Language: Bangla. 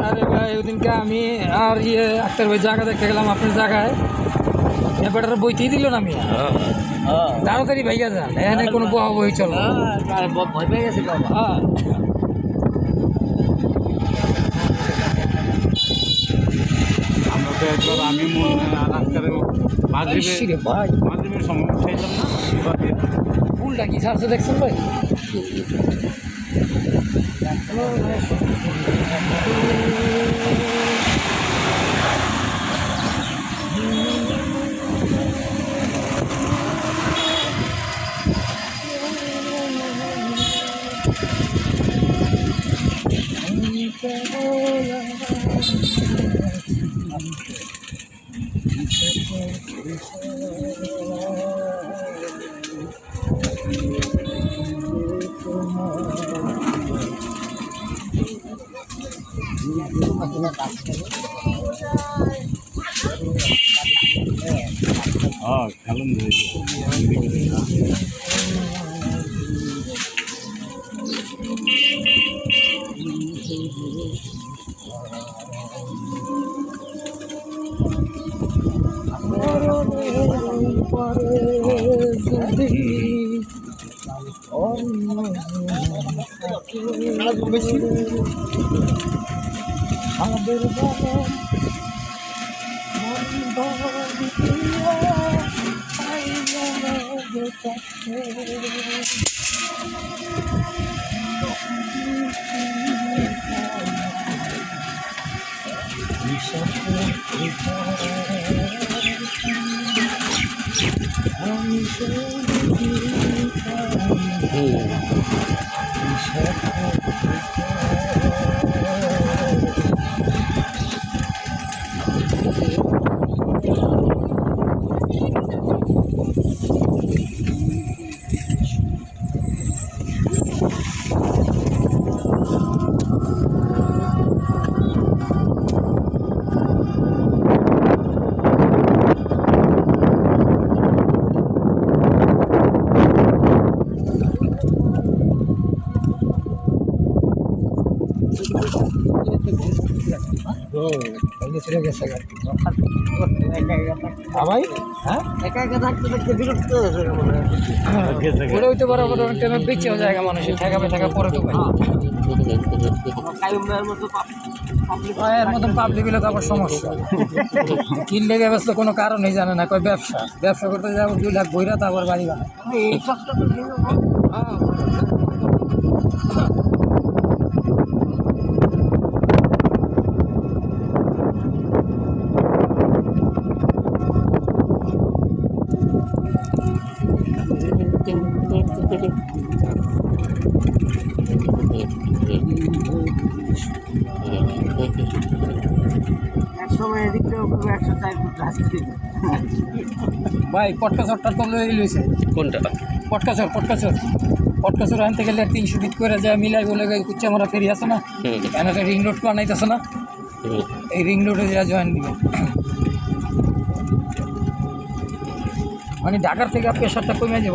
আরে ভাই ওদিনকে আমি আর আক্তার ভাই জায়গা দেখতে গেলাম আপনার জায়গায়, ব্যাপারটা বইতেই দিল না আমি। তাড়াতাড়ি ভাইয়া যান, এখানে কোনো বই চলো। ভয় পেয়ে গেছে বাবা। হ্যাঁ আমরা তো একবার আমি ইসরে ভাই মাগরিবের সময় খাইলাম না এবার ফুলটা কি ছাড়ছে দেখছেন ভাই? হ্যাঁ খেলাম ভাই হ্যাঁ একা একা থাকতে থাকতে বিরক্ত হয়েছে মনে হয়। ওটা হইতে পারে, ট্রেনের বেঁচেও জায়গা মানুষের ঠেকাবে ঠেকা পরে তো ভাই কায়ুম ভাইয়ের মতো পাবলিক এর মতন পাবলিক হলে তো আবার সমস্যা। কিনলে ব্যবস্থা কোনো কারণই জানে না, কয় ব্যবসা ব্যবসা করতে যাবো 2 লাখ বইরা তো আবার বাড়ি বানা। এই সবটা তো একসময় এদিক থেকে 104 ফুট রাস্তা। ভাই পটকাচরটা তো লইছে। কোনটা? পটকাচর আনতে গেলে 300 ফিট করে যায় মিলাই বলে কুচ্চা মারা ফেরি আছে না, এখানে রিং রোড বানাইতেছে না, এই রিং রোডে যা জয়েন দিবে। মানে ঢাকার থেকে প্রেশারটা কমে যাবে।